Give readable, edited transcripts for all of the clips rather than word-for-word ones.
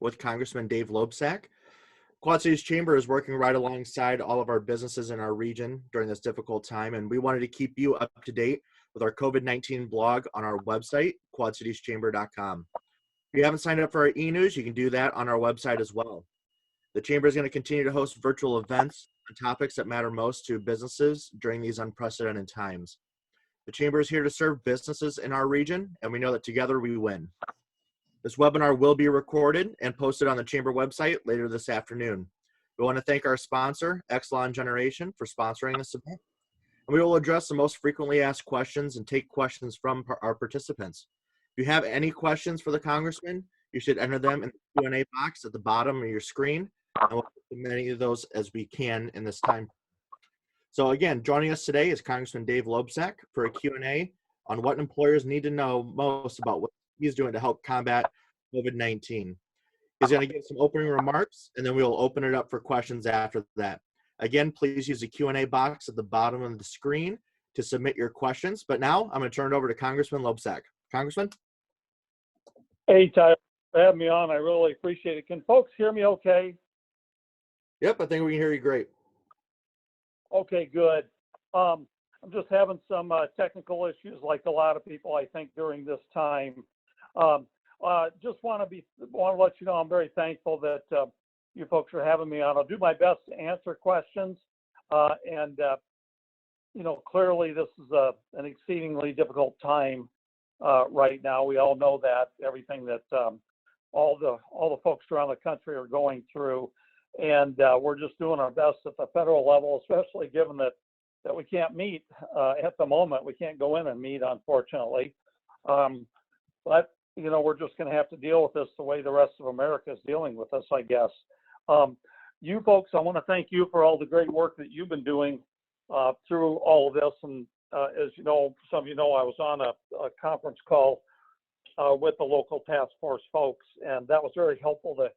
with Congressman Dave Loebsack. Quad Cities Chamber is working right alongside all of our businesses in our region during this difficult time, and we wanted to keep you up to date with our COVID-19 blog on our website, quadcitieschamber.com. If you haven't signed up for our e-news, you can do that on our website as well. The Chamber is going to continue to host virtual events on topics that matter most to businesses during these unprecedented times. The Chamber is here to serve businesses in our region, and we know that together we win. This webinar will be recorded and posted on the Chamber website later this afternoon. We want to thank our sponsor, Exelon Generation, for sponsoring this event. And we will address the most frequently asked questions and take questions from our participants. If you have any questions for the Congressman, you should enter them in the Q&A box at the bottom of your screen, and we'll get as many of those as we can in this time. So again, joining us today is Congressman Dave Loebsack for a Q&A on what employers need to know most about what he's doing to help combat COVID-19. He's going to give some opening remarks, and then we will open it up for questions after that. Again, please use the Q&A box at the bottom of the screen to submit your questions. But now I'm going to turn it over to Congressman Loebsack. Congressman? Hey, Tyler, for having me on. I really appreciate it. Can folks hear me okay? Yep, I think we can hear you great. Okay, good. I'm just having some technical issues like a lot of people, I think, during this time. Just want to let you know I'm very thankful that you folks are having me on. I'll do my best to answer questions. Clearly this is an exceedingly difficult time right now. We all know that, everything that all the folks around the country are going through. And we're just doing our best at the federal level, especially given that we can't meet at the moment. We can't go in and meet, unfortunately. But we're just going to have to deal with this the way the rest of America is dealing with us, I guess. You folks, I want to thank you for all the great work that you've been doing through all of this. And as you know, some of you know, I was on a conference call with the local task force folks, and that was very helpful to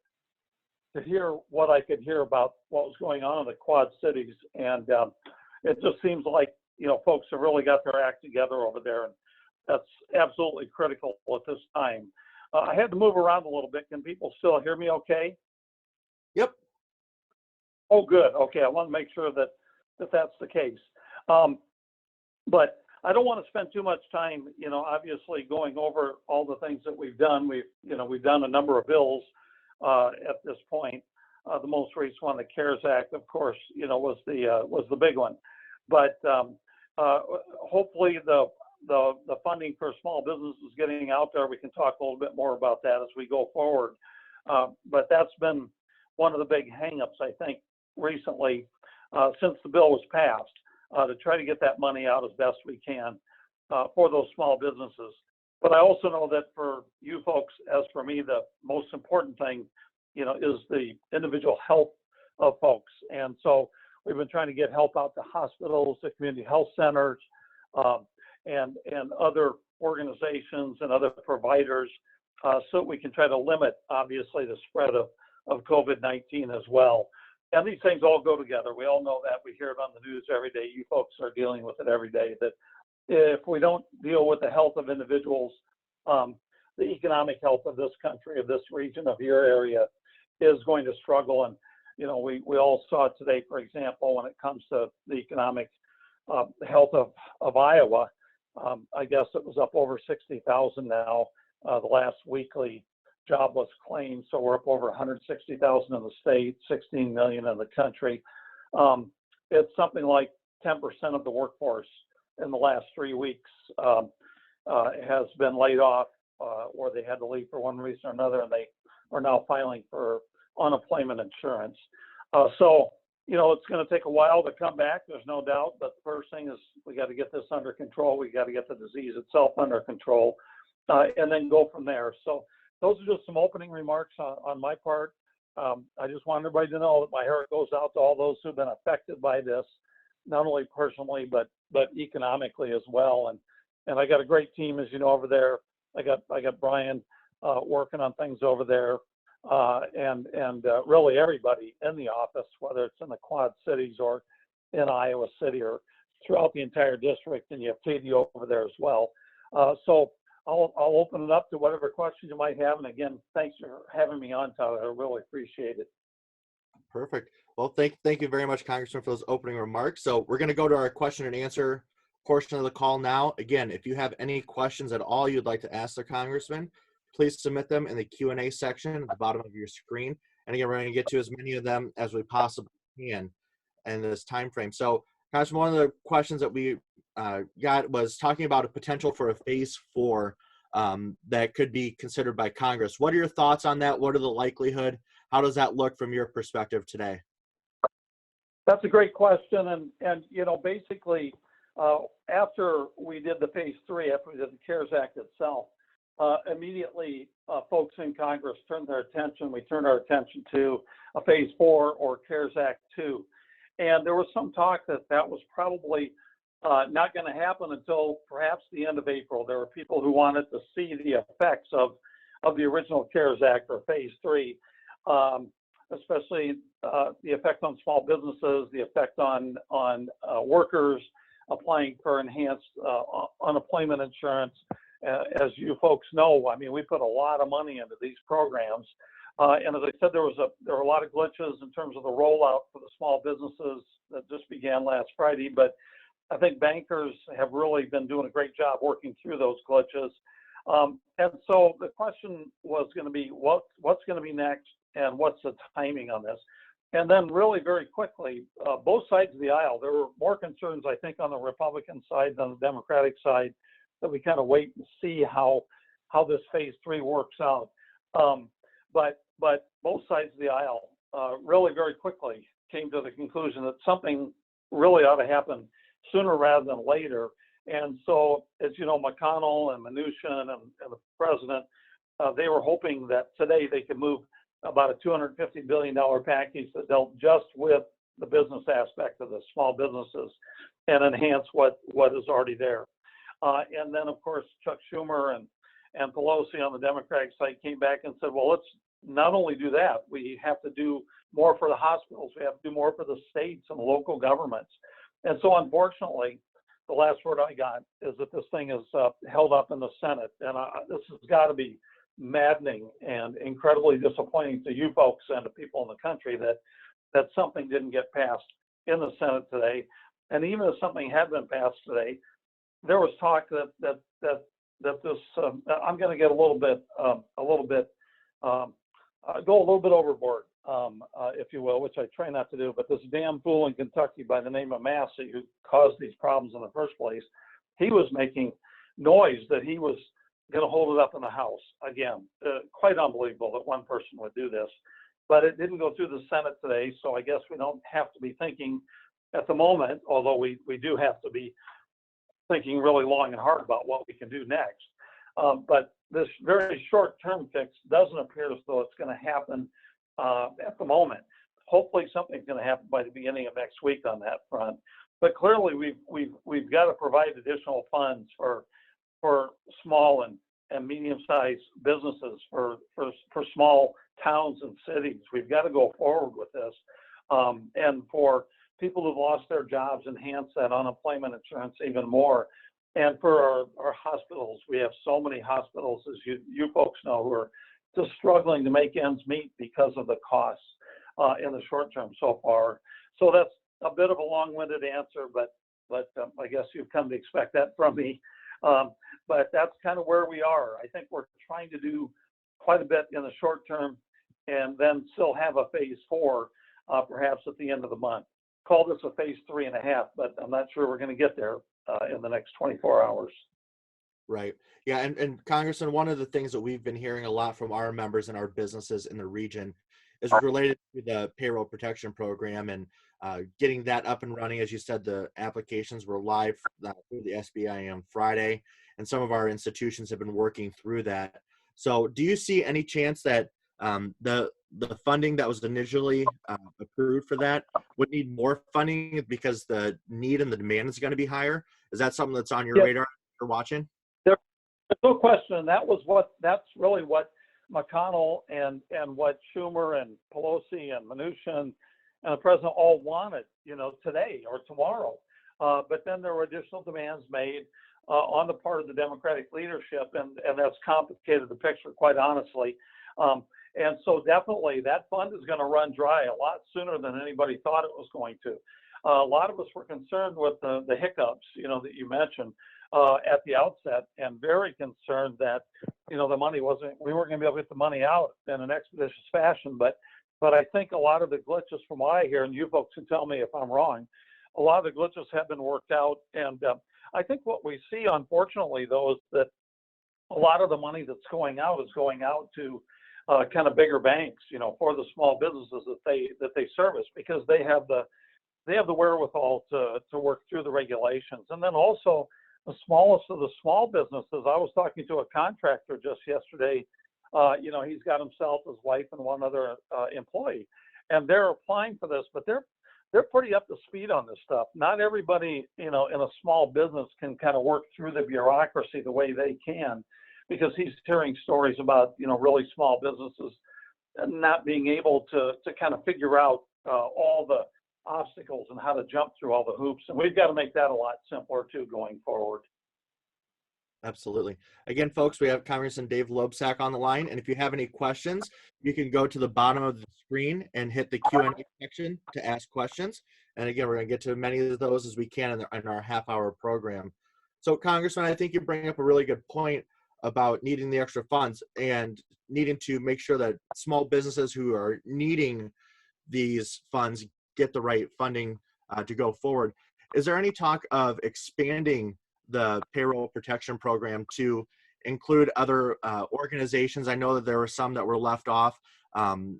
hear what I could hear about what was going on in the Quad Cities. And it just seems like, folks have really got their act together over there. And that's absolutely critical at this time. I had to move around a little bit. Can people still hear me okay? Yep. Oh, good. Okay. I want to make sure that that's the case. But I don't want to spend too much time, obviously going over all the things that we've done. We've done a number of bills at this point. The most recent one, the CARES Act, of course, was the big one. But hopefully the funding for small businesses is getting out there. We can talk a little bit more about that as we go forward. But that's been one of the big hangups, I think, recently since the bill was passed, to try to get that money out as best we can for those small businesses. But I also know that for you folks, as for me, the most important thing, is the individual health of folks. And so we've been trying to get help out to hospitals, the community health centers, and other organizations and other providers, so that we can try to limit, obviously, the spread of COVID-19 as well. And these things all go together. We all know that. We hear it on the news every day. You folks are dealing with it every day, that if we don't deal with the health of individuals, the economic health of this country, of this region, of your area, is going to struggle. And we all saw it today, for example, when it comes to the economic health of Iowa. I guess it was up over 60,000 now, the last weekly jobless claims. So we're up over 160,000 in the state, 16 million in the country. It's something like 10% of the workforce in the last 3 weeks has been laid off, or they had to leave for one reason or another, and they are now filing for unemployment insurance. So it's going to take a while to come back, there's no doubt, but the first thing is we got to get this under control. We got to get the disease itself under control, and then go from there. So those are just some opening remarks on my part. I just want everybody to know that my heart goes out to all those who've been affected by this, not only personally, but economically as well. And I got a great team, as you know, over there. I got Brian working on things over there, and really everybody in the office, whether it's in the Quad Cities or in Iowa City or throughout the entire district, and you have Katie over there as well. So I'll open it up to whatever questions you might have. And again, thanks for having me on, Tyler. I really appreciate it. Perfect. Well, thank you very much, Congressman, for those opening remarks. So we're going to go to our question and answer portion of the call now. Again, if you have any questions at all you'd like to ask the Congressman, please submit them in the Q&A section at the bottom of your screen. And again, we're going to get to as many of them as we possibly can in this time frame. So, Congressman, one of the questions that we got was talking about a potential for a phase 4 that could be considered by Congress. What are your thoughts on that? What are the likelihood? How does that look from your perspective today? That's a great question. And basically, after we did the phase 3, after we did the CARES Act itself, immediately folks in Congress turned their attention. We turned our attention to a phase 4 or CARES Act 2. And there was some talk that was probably not going to happen until perhaps the end of April. There were people who wanted to see the effects of the original CARES Act or phase 3. Especially the effect on small businesses, the effect on workers applying for enhanced unemployment insurance. As you folks know, I mean, we put a lot of money into these programs. And as I said, there were a lot of glitches in terms of the rollout for the small businesses that just began last Friday. But I think bankers have really been doing a great job working through those glitches. And so the question was going to be, what's going to be next? And what's the timing on this? And then really very quickly, both sides of the aisle, there were more concerns, I think, on the Republican side than the Democratic side, that we kind of wait and see how this phase 3 works out. But both sides of the aisle really very quickly came to the conclusion that something really ought to happen sooner rather than later. And so, as you know, McConnell and Mnuchin and the president, they were hoping that today they could move about a $250 billion package that dealt just with the business aspect of the small businesses and enhance what is already there. And then, of course, Chuck Schumer and Pelosi on the Democratic side came back and said, well, let's not only do that, we have to do more for the hospitals. We have to do more for the states and local governments. And so, unfortunately, the last word I got is that this thing is held up in the Senate. And this has got to be maddening and incredibly disappointing to you folks and to people in the country that something didn't get passed in the Senate today. And even if something had been passed today, there was talk that this I'm going to get go a little bit overboard, if you will, which I try not to do. But this damn fool in Kentucky by the name of Massey, who caused these problems in the first place, he was making noise that he was going to hold it up in the House again. Quite unbelievable that one person would do this, but it didn't go through the Senate today. So I guess we don't have to be thinking at the moment, although we do have to be thinking really long and hard about what we can do next. But this very short-term fix doesn't appear as though it's going to happen at the moment. Hopefully something's going to happen by the beginning of next week on that front. But clearly we've got to provide additional funds for small and medium-sized businesses, for small towns and cities. We've got to go forward with this. And for people who've lost their jobs, enhance that unemployment insurance even more. And for our hospitals, we have so many hospitals, as you folks know, who are just struggling to make ends meet because of the costs in the short term so far. So that's a bit of a long-winded answer, but I guess you've come to expect that from me. But that's kind of where we are. I think we're trying to do quite a bit in the short term and then still have a phase 4, perhaps at the end of the month. Call this a phase 3.5, but I'm not sure we're going to get there in the next 24 hours. Right. Yeah. And Congressman, one of the things that we've been hearing a lot from our members and our businesses in the region is related to the payroll protection program and getting that up and running. As you said, the applications were live through the SBI on Friday, and some of our institutions have been working through that. So do you see any chance that the funding that was initially approved for that would need more funding because the need and the demand is going to be higher? Is that something that's on your radar you're watching? There's no question. That's really what McConnell and what Schumer and Pelosi and Mnuchin and the president all wanted, today or tomorrow. But then there were additional demands made. on the part of the Democratic leadership, and that's complicated the picture, quite honestly. And so definitely that fund is going to run dry a lot sooner than anybody thought it was going to. A lot of us were concerned with the hiccups, that you mentioned at the outset, and very concerned that, the money we weren't going to be able to get the money out in an expeditious fashion. But I think a lot of the glitches from what I hear, and you folks can tell me if I'm wrong, a lot of the glitches have been worked out. And I think what we see, unfortunately, though, is that a lot of the money that's going out is going out to kind of bigger banks, for the small businesses that they service, because they have the wherewithal to work through the regulations. And then also the smallest of the small businesses. I was talking to a contractor just yesterday. He's got himself, his wife, and one other employee, and they're applying for this, but they're pretty up to speed on this stuff. Not everybody, in a small business can kind of work through the bureaucracy the way they can, because he's hearing stories about, really small businesses not being able to kind of figure out all the obstacles and how to jump through all the hoops. And we've got to make that a lot simpler too going forward. Absolutely. Again, folks, we have Congressman Dave Loebsack on the line, and if you have any questions, you can go to the bottom of the screen and hit the Q&A section to ask questions. And again, we're going to get to many of those as we can in our half-hour program. So, Congressman, I think you bring up a really good point about needing the extra funds and needing to make sure that small businesses who are needing these funds get the right funding to go forward. Is there any talk of expanding the payroll protection program to include other organizations? I know that there were some that were left off.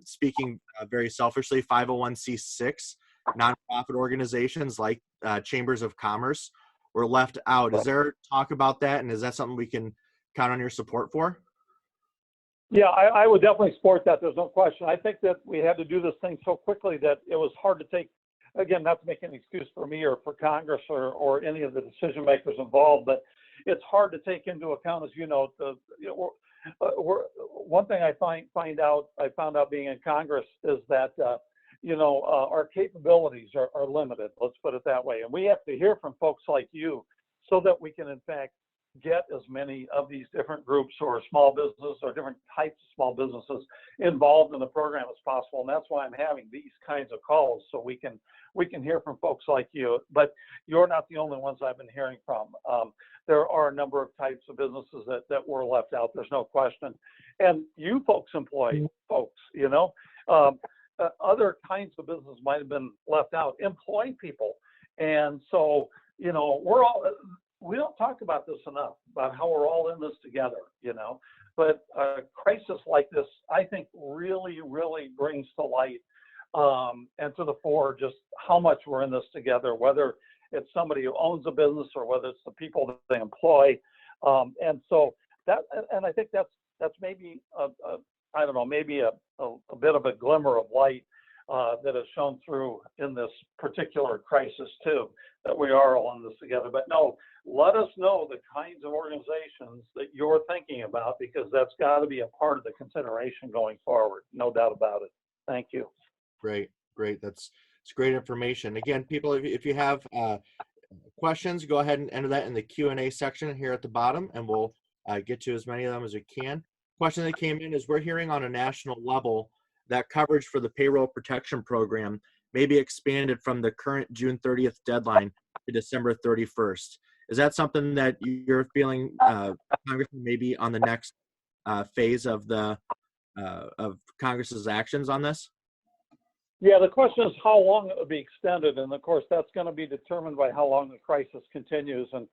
Speaking very selfishly, 501c6 nonprofit organizations like chambers of commerce were left out. Is there talk about that, and is that something we can count on your support for? Yeah, I would definitely support that. There's no question. I think that we had to do this thing so quickly that it was hard to take, again, not to make an excuse for me or for Congress or any of the decision makers involved, but it's hard to take into account, as one thing I found out being in Congress is that, our capabilities are limited, let's put it that way. And we have to hear from folks like you so that we can, in fact, get as many of these different groups or small businesses or different types of small businesses involved in the program as possible. And that's why I'm having these kinds of calls, so we can hear from folks like you. But you're not the only ones I've been hearing from. There are a number of types of businesses that were left out. There's no question. And you folks employ folks, other kinds of businesses might have been left out, employ people. And so, we don't talk about this enough, about how we're all in this together, but a crisis like this, I think, really, really brings to light and to the fore just how much we're in this together, whether it's somebody who owns a business or whether it's the people that they employ. And so I think that's maybe maybe a bit of a glimmer of light that has shown through in this particular crisis too, that we are all in this together. But no, let us know the kinds of organizations that you're thinking about, because that's got to be a part of the consideration going forward. No doubt about it. Thank you. Great. It's great information. Again, people, if you have questions, go ahead and enter that in the Q&A section here at the bottom, and we'll get to as many of them as we can. Question that came in is, we're hearing on a national level that coverage for the payroll protection program may be expanded from the current June 30th deadline to December 31st. Is that something that you're feeling, Congressman, maybe on the next phase of Congress's actions on this? Yeah, the question is how long it would be extended, and of course that's going to be determined by how long the crisis continues. And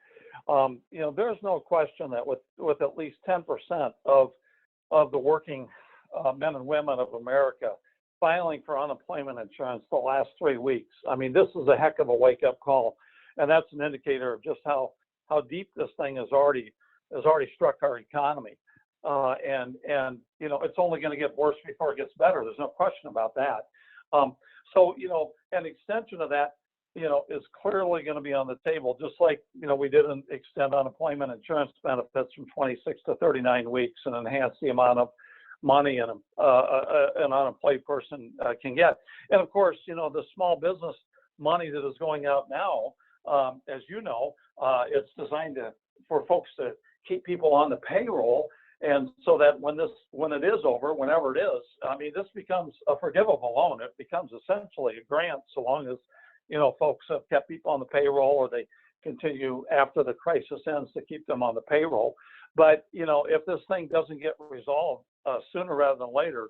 there's no question that with at least 10% of the working men and women of America filing for unemployment insurance the last 3 weeks, I mean, this is a heck of a wake-up call, and that's an indicator of just how deep this thing has already struck our economy. And it's only going to get worse before it gets better. There's no question about that. So an extension of that, is clearly going to be on the table, just like, we didn't extend unemployment insurance benefits from 26 to 39 weeks and enhance the amount of money an unemployed person can get. And of course, the small business money that is going out now, as you know, it's designed to for folks to keep people on the payroll, and so that when it is over, whenever it is, I mean, this becomes a forgivable loan. It becomes essentially a grant, so long as folks have kept people on the payroll, or they continue after the crisis ends to keep them on the payroll. But if this thing doesn't get resolved sooner rather than later,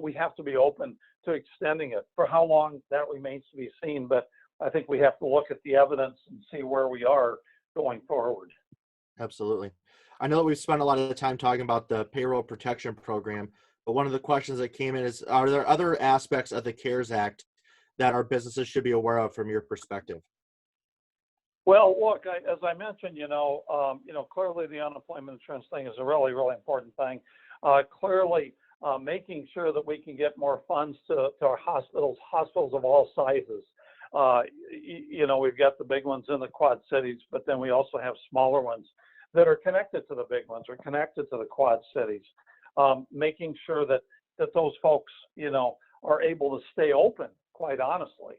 we have to be open to extending it. For how long, that remains to be seen, but I think we have to look at the evidence and see where we are going forward. Absolutely. I know that we've spent a lot of time talking about the payroll protection program, but one of the questions that came in is, are there other aspects of the CARES Act that our businesses should be aware of from your perspective? Well, look, as I mentioned, clearly the unemployment insurance thing is a really, really important thing. Clearly, making sure that we can get more funds to our hospitals of all sizes. We've got the big ones in the Quad Cities, but then we also have smaller ones that are connected to the big ones or connected to the Quad Cities. Making sure that those folks, are able to stay open, quite honestly,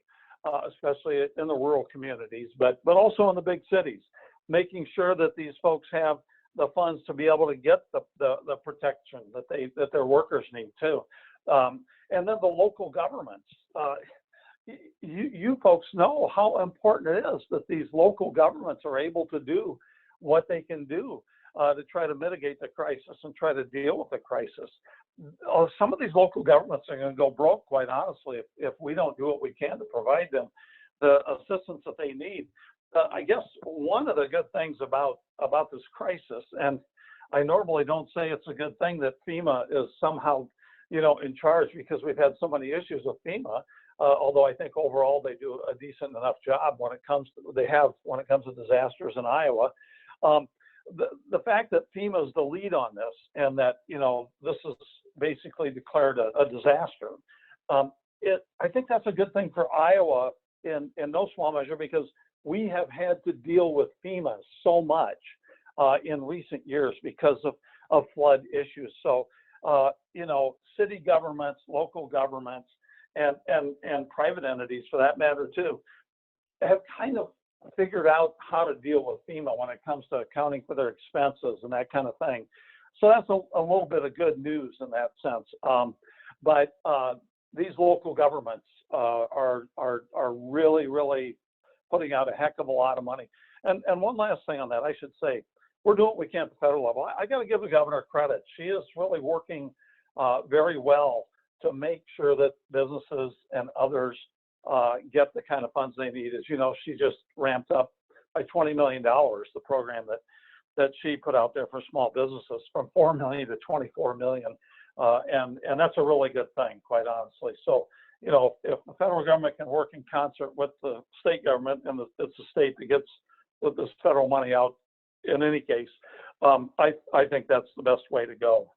especially in the rural communities, but also in the big cities. Making sure that these folks have the funds to be able to get the protection that their workers need too. And then the local governments. You folks know how important it is that these local governments are able to do what they can do to try to mitigate the crisis and try to deal with the crisis. Some of these local governments are going to go broke, quite honestly, if we don't do what we can to provide them the assistance that they need. I guess one of the good things about this crisis, and I normally don't say it's a good thing that FEMA is somehow, in charge, because we've had so many issues with FEMA. Although I think overall they do a decent enough job when it comes to disasters in Iowa. The fact that FEMA is the lead on this, and that this is basically declared a disaster, I think that's a good thing for Iowa in no small measure, because we have had to deal with FEMA so much in recent years because of flood issues. So city governments, local governments, and private entities, for that matter too, have kind of figured out how to deal with FEMA when it comes to accounting for their expenses and that kind of thing. So that's a little bit of good news in that sense. But these local governments are really, really putting out a heck of a lot of money. And one last thing on that, I should say, we're doing what we can at the federal level. I got to give the governor credit. She is really working very well to make sure that businesses and others get the kind of funds they need. As you know, she just ramped up by $20 million the program that she put out there for small businesses, from $4 million to $24 million, and that's a really good thing, quite honestly. So, if the federal government can work in concert with the state government, and it's the state that gets this federal money out in any case, I think that's the best way to go.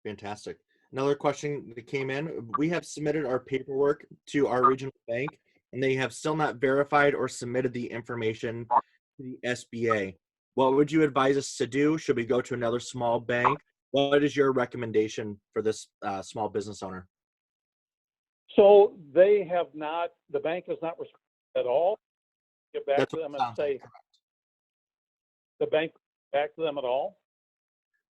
Fantastic. Another question that came in: we have submitted our paperwork to our regional bank, and they have still not verified or submitted the information to the SBA. What would you advise us to do? Should we go to another small bank? What is your recommendation for this small business owner? So the bank has not responded at all. Get back to them and say, the bank back to them at all?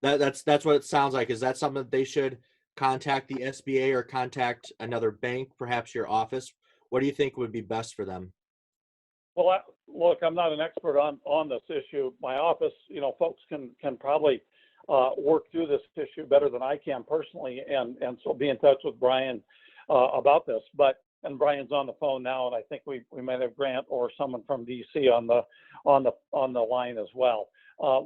That's what it sounds like. Is that something that they should contact the SBA or contact another bank, perhaps your office? What do you think would be best for them? Well, look, I'm not an expert on this issue. My office, folks can probably work through this issue better than I can personally, and so be in touch with Brian about this. And Brian's on the phone now, and I think we might have Grant or someone from DC on the line as well.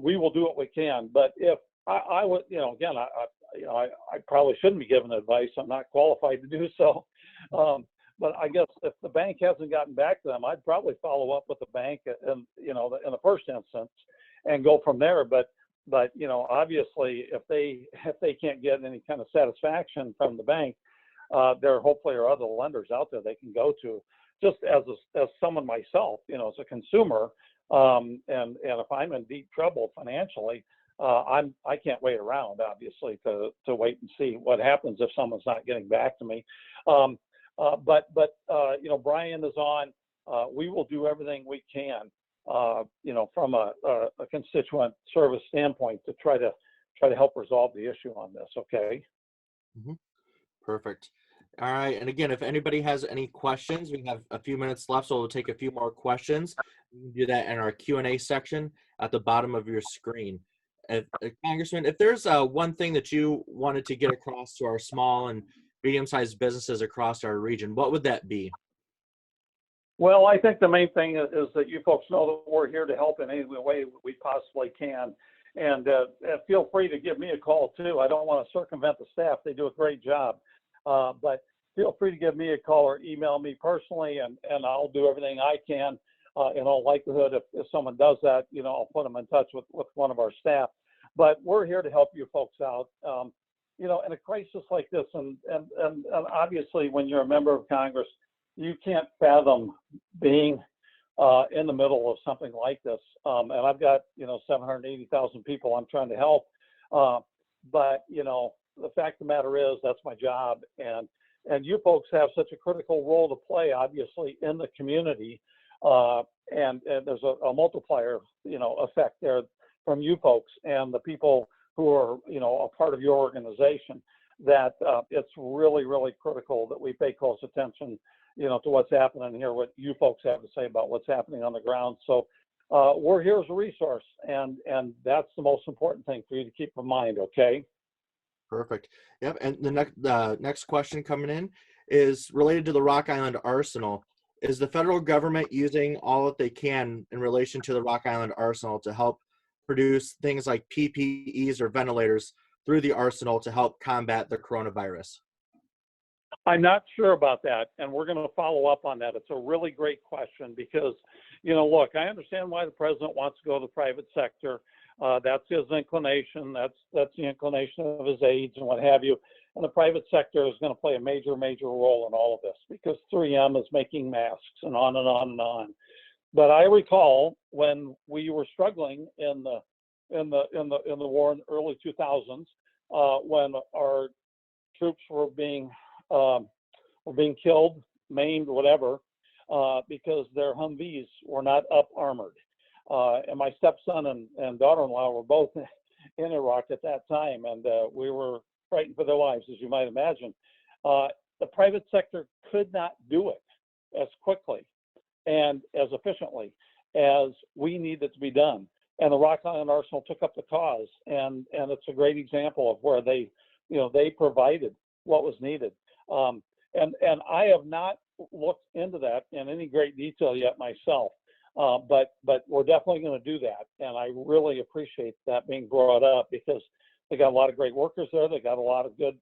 We will do what we can, but if I would, again, I probably shouldn't be giving advice. I'm not qualified to do so. But I guess if the bank hasn't gotten back to them, I'd probably follow up with the bank in the first instance and go from there. But obviously, if they can't get any kind of satisfaction from the bank, there hopefully are other lenders out there they can go to. Just as someone myself, as a consumer, and if I'm in deep trouble financially, I can't wait around, obviously, to wait and see what happens if someone's not getting back to me. But Brian is on. We will do everything we can from a constituent service standpoint to try to help resolve the issue on this. Okay. Mhm. Perfect. All right. And again, if anybody has any questions, we have a few minutes left, so we'll take a few more questions. You can do that in our Q&A section at the bottom of your screen. Congressman, if there's one thing that you wanted to get across to our small and medium-sized businesses across our region, what would that be? Well, I think the main thing is that you folks know that we're here to help in any way we possibly can. And feel free to give me a call too. I don't want to circumvent the staff. They do a great job. But feel free to give me a call or email me personally, and I'll do everything I can. In all likelihood, if someone does that, I'll put them in touch with one of our staff. But we're here to help you folks out. In a crisis like this, and obviously when you're a member of Congress, you can't fathom being in the middle of something like this. And I've got, 780,000 people I'm trying to help. But, the fact of the matter is that's my job. And you folks have such a critical role to play, obviously, in the community. And there's a multiplier, effect there from you folks and the people who are, a part of your organization, that it's really, really critical that we pay close attention, to what's happening here, what you folks have to say about what's happening on the ground. So we're here as a resource, and that's the most important thing for you to keep in mind, okay? Perfect. Yep. And the next question coming in is related to the Rock Island Arsenal. Is the federal government using all that they can in relation to the Rock Island Arsenal to help produce things like PPEs or ventilators through the arsenal to help combat the coronavirus? I'm not sure about that, and we're going to follow up on that. It's a really great question because, look, I understand why the president wants to go to the private sector. That's his inclination. That's the inclination of his aides and what have you. And the private sector is going to play a major, major role in all of this because 3M is making masks and on and on and on. But I recall when we were struggling in the war in the early 2000s, when our troops were being killed, maimed, whatever, because their Humvees were not up armored. And my stepson and daughter-in-law were both in Iraq at that time, and we were frightened for their lives, as you might imagine. The private sector could not do it as quickly and as efficiently as we need it to be done. And the Rock Island Arsenal took up the cause, and it's a great example of where they provided what was needed. And I have not looked into that in any great detail yet myself. But we're definitely going to do that, and I really appreciate that being brought up because they got a lot of great workers there. They got a lot of good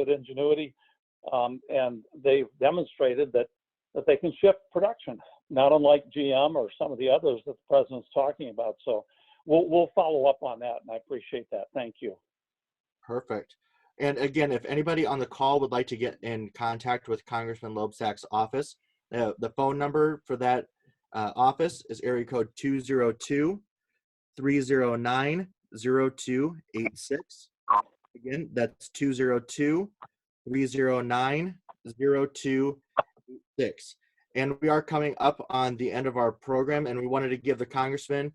ingenuity, and they've demonstrated that they can shift production, not unlike GM or some of the others that the president's talking about. So we'll follow up on that, and I appreciate that. Thank you. Perfect. And again, if anybody on the call would like to get in contact with Congressman Loebsack's office, the phone number for that office is area code 202-309-0286. Again, that's 202-309-0286. And we are coming up on the end of our program, and we wanted to give the Congressman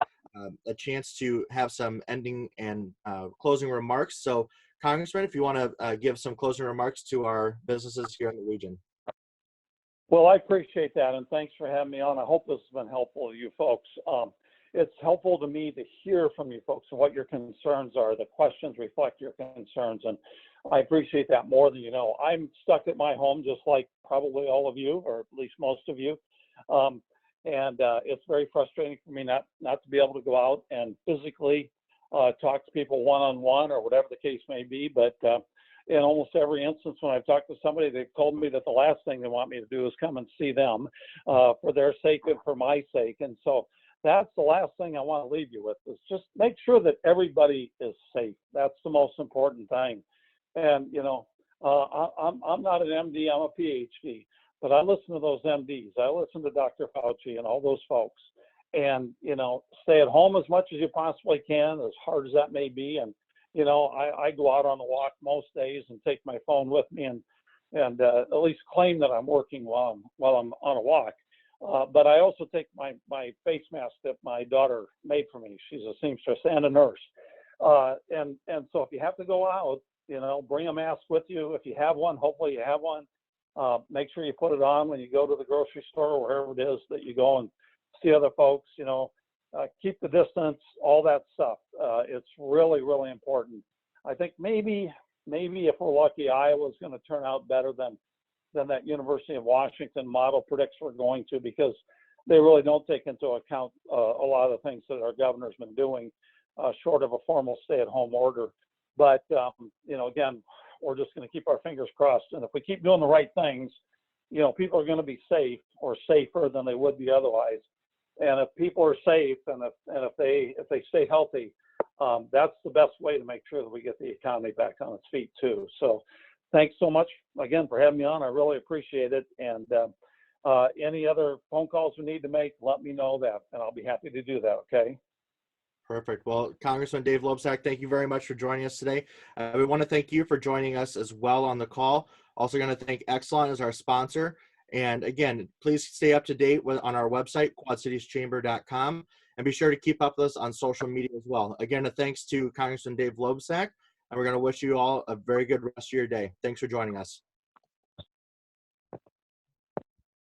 a chance to have some ending and closing remarks. So, Congressman, if you want to give some closing remarks to our businesses here in the region. Well, I appreciate that, and thanks for having me on. I hope this has been helpful to you folks. It's helpful to me to hear from you folks and what your concerns are. The questions reflect your concerns, and I appreciate that more than you know. I'm stuck at my home just like probably all of you, or at least most of you. And it's very frustrating for me not to be able to go out and physically talk to people one-on-one or whatever the case may be. But in almost every instance when I've talked to somebody, they've told me that the last thing they want me to do is come and see them for their sake and for my sake. And so that's the last thing I want to leave you with, is just make sure that everybody is safe. That's the most important thing. And, I'm not an MD, I'm a PhD, but I listen to those MDs. I listen to Dr. Fauci and all those folks. And, stay at home as much as you possibly can, as hard as that may be. And, I go out on a walk most days and take my phone with me and at least claim that I'm working while I'm on a walk. But I also take my face mask that my daughter made for me. She's a seamstress and a nurse. And so if you have to go out, bring a mask with you. If you have one, hopefully you have one. Make sure you put it on when you go to the grocery store or wherever it is that you go and see other folks. Keep the distance, all that stuff. It's really, really important. I think maybe if we're lucky, Iowa's going to turn out better than that University of Washington model predicts we're going to, because they really don't take into account a lot of the things that our governor's been doing, short of a formal stay-at-home order. But again, we're just going to keep our fingers crossed, and if we keep doing the right things, people are going to be safe or safer than they would be otherwise. And if people are safe and if they stay healthy, that's the best way to make sure that we get the economy back on its feet too. So thanks so much again for having me on. I really appreciate it. And any other phone calls we need to make, let me know that, and I'll be happy to do that. Okay. Perfect. Well, Congressman Dave Loebsack, thank you very much for joining us today. We want to thank you for joining us as well on the call. Also going to thank Exelon as our sponsor. And again, please stay up to date on our website, quadcitieschamber.com, and be sure to keep up with us on social media as well. Again, a thanks to Congressman Dave Loebsack, and we're going to wish you all a very good rest of your day. Thanks for joining us.